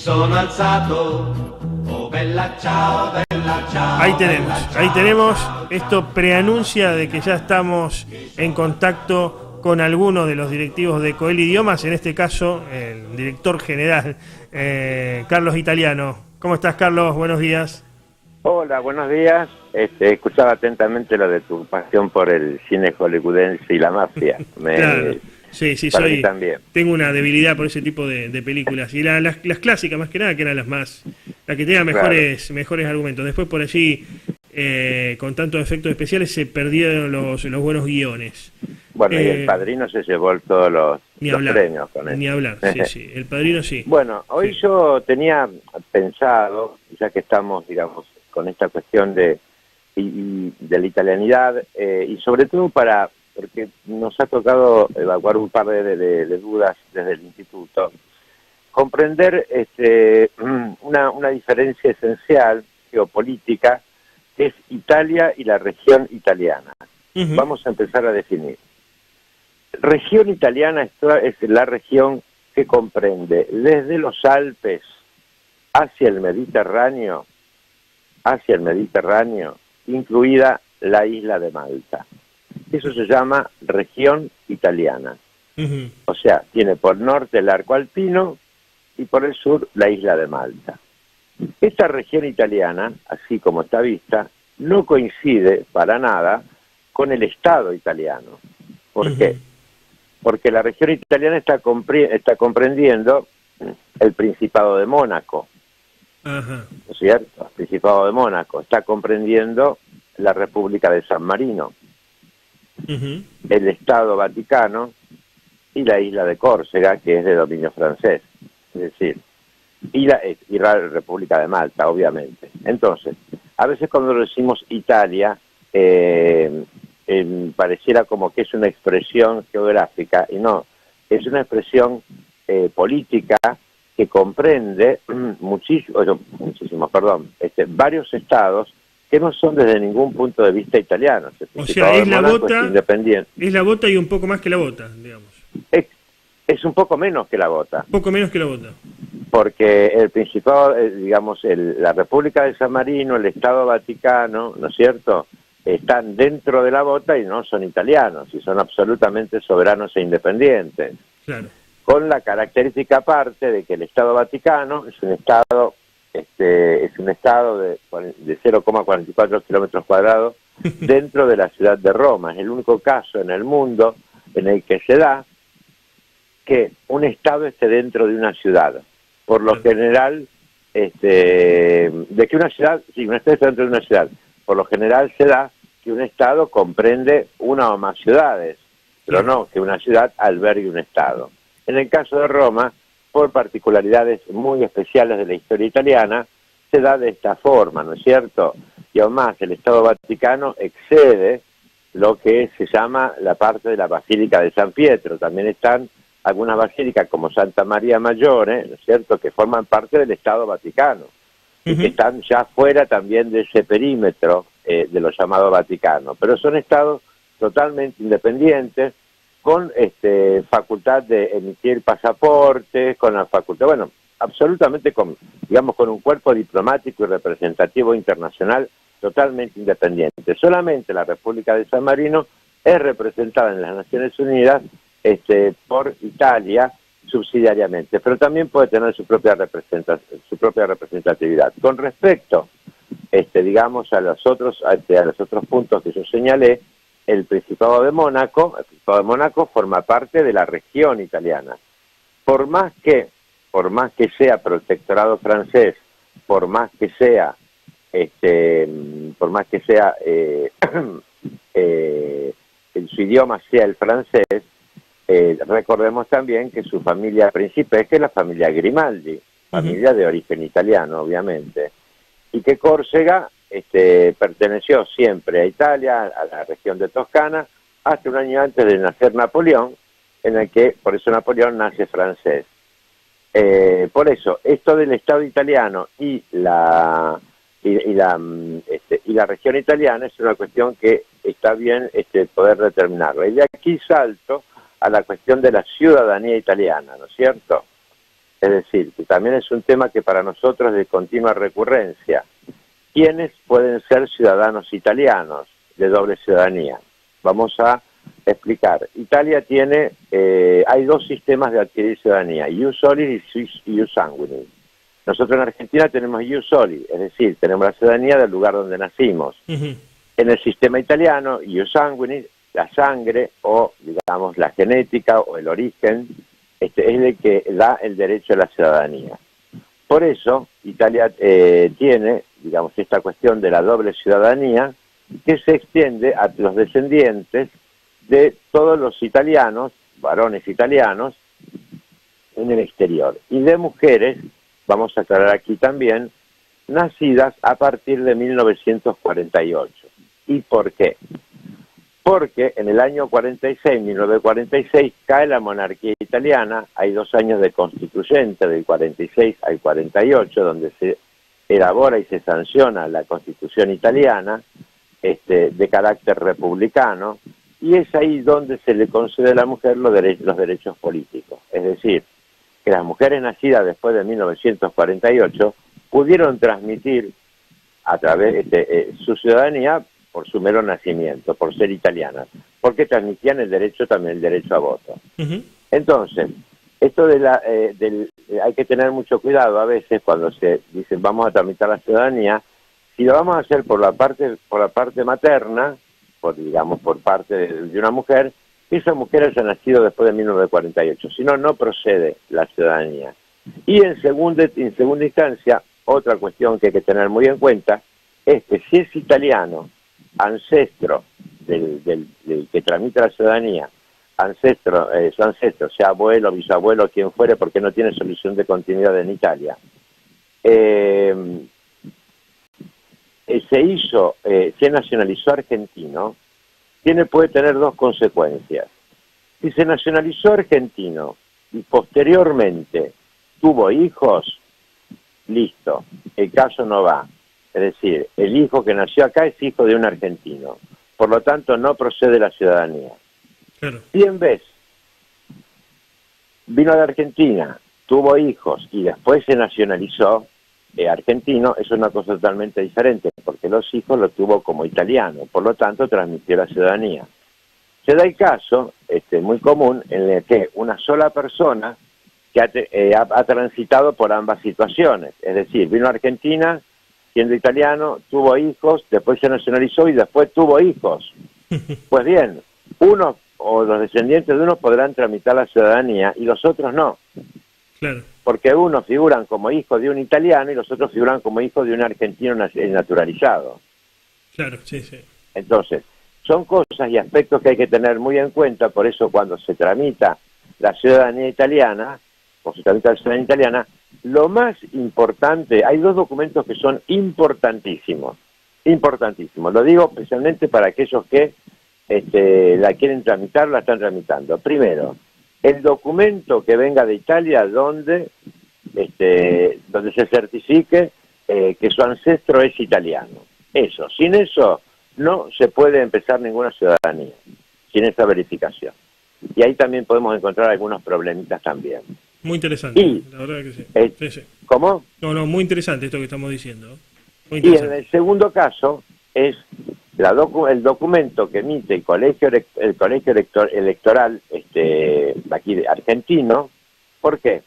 sono alzato, oh bella ciao, bella ciao. Ahí tenemos, esto preanuncia de que ya estamos en contacto con algunos de los directivos de Coel Idiomas, en este caso el director general, Carlos Italiano. ¿Cómo estás, Carlos? Buenos días. Hola, buenos días. Escuchaba atentamente lo de tu pasión por el cine hollywoodense y la mafia. Claro. Sí, para mí también. Tengo una debilidad por ese tipo de películas. Y las clásicas, más que nada, que eran las que tenían mejores argumentos. Después por allí, con tantos efectos especiales, se perdieron los buenos guiones. Bueno, y El Padrino se llevó todos los premios con él. Ni hablar, sí. El Padrino sí. Bueno, hoy yo tenía pensado, ya que estamos, digamos, con esta cuestión de la italianidad, y sobre todo porque nos ha tocado evacuar un par de dudas desde el instituto, comprender una diferencia esencial geopolítica, que es Italia y la región italiana. Uh-huh. Vamos a empezar a definir. Región italiana es la región que comprende desde los Alpes hacia el Mediterráneo, incluida la isla de Malta. Eso se llama región italiana. Uh-huh. O sea, tiene por norte el arco alpino y por el sur la isla de Malta. Esta región italiana, así como está vista, no coincide para nada con el Estado italiano. ¿Por qué? Porque la región italiana está comprendiendo el Principado de Mónaco. Ajá. ¿No es cierto? El Principado de Mónaco está comprendiendo la República de San Marino, Uh-huh. el Estado Vaticano y la isla de Córcega, que es de dominio francés, es decir, y la República de Malta, obviamente. Entonces, a veces cuando decimos Italia, pareciera como que es una expresión geográfica, y no, es una expresión política que comprende varios estados que no son desde ningún punto de vista italianos. O sea, es la bota, independiente. Es la bota y un poco más que la bota, digamos. Es un poco menos que la bota. Poco menos que la bota. Porque el Principado, la República de San Marino, el Estado Vaticano, ¿no es cierto?, están dentro de la bota y no son italianos, y son absolutamente soberanos e independientes. Claro. Con la característica aparte de que el Estado Vaticano es un estado de 0,44 kilómetros cuadrados dentro de la ciudad de Roma. Es el único caso en el mundo en el que se da que un estado esté dentro de una ciudad. Por lo general, un estado esté dentro de una ciudad. Por lo general se da que un estado comprende una o más ciudades, pero no que una ciudad albergue un estado. En el caso de Roma, por particularidades muy especiales de la historia italiana, se da de esta forma, ¿no es cierto? Y aún más, el Estado Vaticano excede lo que se llama la parte de la Basílica de San Pietro. También están algunas basílicas como Santa María Maggiore, ¿no es cierto?, que forman parte del Estado Vaticano, y que están ya fuera también de ese perímetro de lo llamado Vaticano. Pero son estados totalmente independientes, con facultad de emitir pasaportes, con la facultad, absolutamente con un cuerpo diplomático y representativo internacional totalmente independiente. Solamente la República de San Marino es representada en las Naciones Unidas por Italia subsidiariamente, pero también puede tener su propia representatividad. Con respecto, a los otros puntos que yo señalé, el Principado de Mónaco forma parte de la región italiana. Por más que sea protectorado francés, por más que sea su idioma sea el francés, recordemos también que su familia principesca es la familia Grimaldi, familia de origen italiano, obviamente, y que Córcega perteneció siempre a Italia, a la región de Toscana, hasta un año antes de nacer Napoleón, por eso Napoleón nace francés. Por eso, esto del Estado italiano y la región italiana es una cuestión que está bien poder determinarla. Y de aquí salto a la cuestión de la ciudadanía italiana, ¿no es cierto? Es decir, que también es un tema que para nosotros es de continua recurrencia. ¿Quiénes pueden ser ciudadanos italianos de doble ciudadanía? Vamos a explicar. Italia tiene, hay dos sistemas de adquirir ciudadanía, ius soli y ius sanguinis. Nosotros en Argentina tenemos ius soli, es decir, tenemos la ciudadanía del lugar donde nacimos. En el sistema italiano, ius sanguinis, la sangre o, digamos, la genética o el origen, es el que da el derecho a la ciudadanía. Por eso, Italia tiene, digamos, esta cuestión de la doble ciudadanía que se extiende a los descendientes de todos los italianos, varones italianos, en el exterior. Y de mujeres, vamos a aclarar aquí también, nacidas a partir de 1948. ¿Y por qué? Porque en el año 46, 1946, cae la monarquía italiana, hay 2 años de constituyente, del 46 al 48, donde se elabora y se sanciona la constitución italiana, de carácter republicano, y es ahí donde se le concede a la mujer los derechos políticos. Es decir, que las mujeres nacidas después de 1948 pudieron transmitir a través de su ciudadanía por su mero nacimiento, por ser italianas, porque transmitían también el derecho a voto. Entonces, esto hay que tener mucho cuidado a veces cuando se dicen vamos a tramitar la ciudadanía, si lo vamos a hacer por la parte materna, digamos por parte de una mujer, esa mujer haya nacido después de 1948, si no, no procede la ciudadanía. Y en segunda instancia, otra cuestión que hay que tener muy en cuenta es que si es italiano, ancestro del que tramita la ciudadanía, su ancestro, sea abuelo, bisabuelo, quien fuere, porque no tiene solución de continuidad en Italia, se nacionalizó argentino, puede tener 2 consecuencias. Si se nacionalizó argentino y posteriormente tuvo hijos, listo, el caso no va. Es decir, el hijo que nació acá es hijo de un argentino, por lo tanto no procede la ciudadanía. Claro. Si en vez vino de Argentina, tuvo hijos y después se nacionalizó argentino, es una cosa totalmente diferente, porque los hijos lo tuvo como italiano, por lo tanto transmitió la ciudadanía. Se da el caso, muy común, en el que una sola persona que ha transitado por ambas situaciones, es decir, vino a Argentina siendo italiano, tuvo hijos, después se nacionalizó y después tuvo hijos. Pues bien, uno o los descendientes de uno podrán tramitar la ciudadanía y los otros no. Claro. Porque unos figuran como hijos de un italiano y los otros figuran como hijos de un argentino naturalizado. Claro, sí, sí. Entonces, son cosas y aspectos que hay que tener muy en cuenta, por eso cuando se tramita la ciudadanía italiana, lo más importante, hay 2 documentos que son importantísimos, lo digo especialmente para aquellos que la quieren tramitar, la están tramitando. Primero, el documento que venga de Italia donde se certifique que su ancestro es italiano. Sin eso no se puede empezar ninguna ciudadanía, sin esa verificación. Y ahí también podemos encontrar algunos problemitas también. Muy interesante, la verdad que sí. Sí, sí. ¿Cómo? No, muy interesante esto que estamos diciendo. Muy Y en el segundo caso es el documento que emite el colegio electoral aquí argentino. ¿Por qué?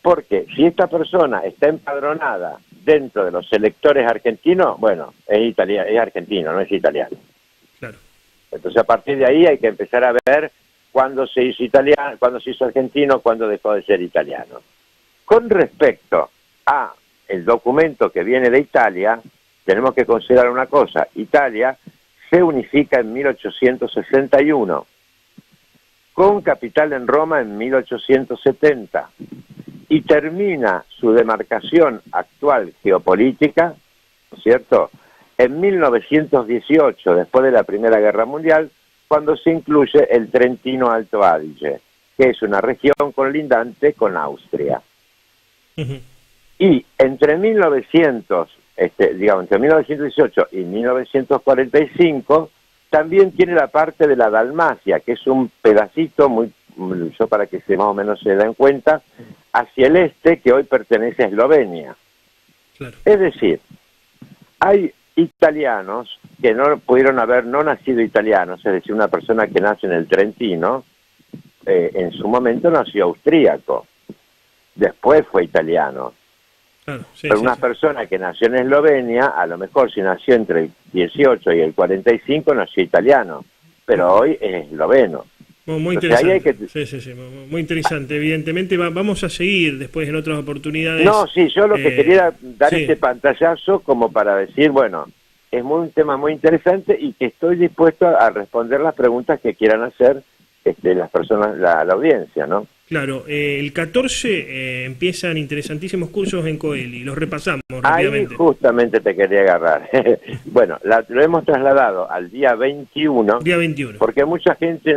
Porque si esta persona está empadronada dentro de los electores argentinos, bueno, es argentino, no es italiano. Claro. Entonces a partir de ahí hay que empezar a ver cuándo se hizo italiano, cuándo se hizo argentino, cuándo dejó de ser italiano. Con respecto a el documento que viene de Italia, tenemos que considerar una cosa. Italia se unifica en 1861, con capital en Roma en 1870, y termina su demarcación actual geopolítica, ¿no es cierto?, en 1918, después de la Primera Guerra Mundial, cuando se incluye el Trentino Alto Adige, que es una región colindante con Austria. Y entre 1918 y 1945 también tiene la parte de la Dalmacia, que es un pedacito muy yo para que se más o menos se den cuenta, hacia el este, que hoy pertenece a Eslovenia. Claro. Es decir, hay italianos que no pudieron haber no nacido italianos, es decir, una persona que nace en el Trentino, en su momento nació austríaco, después fue italiano. Claro, sí, Pero sí, una sí. persona que nació en Eslovenia, a lo mejor si nació entre el 18 y el 45, nació italiano, pero hoy es esloveno. Muy Entonces, ahí interesante. hay que... Sí, sí, sí, muy interesante. Evidentemente vamos a seguir después en otras oportunidades. No, sí, yo lo que quería era dar sí. este pantallazo como para decir, bueno, es un tema muy interesante y que estoy dispuesto a responder las preguntas que quieran hacer las personas, la audiencia, ¿no? Claro, el 14 empiezan interesantísimos cursos en Coeli, los repasamos Ahí rápidamente. justamente te quería agarrar. Bueno, lo hemos trasladado al día 21, Día 21. porque mucha gente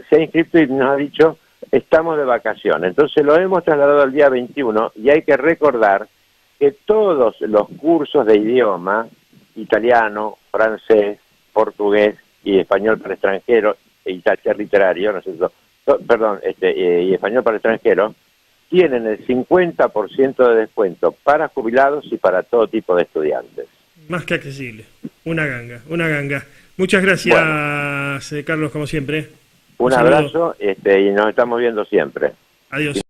se ha inscrito y nos ha dicho, estamos de vacaciones. Entonces lo hemos trasladado al día 21 y hay que recordar que todos los cursos de idioma, italiano, francés, portugués y español para extranjeros, literario, ¿no es cierto? Perdón, y español para extranjeros, tienen el 50% de descuento para jubilados y para todo tipo de estudiantes. Más que accesible. Una ganga, una ganga. Muchas gracias, Bueno. Carlos, como siempre. Un saludo. abrazo y nos estamos viendo siempre. Adiós.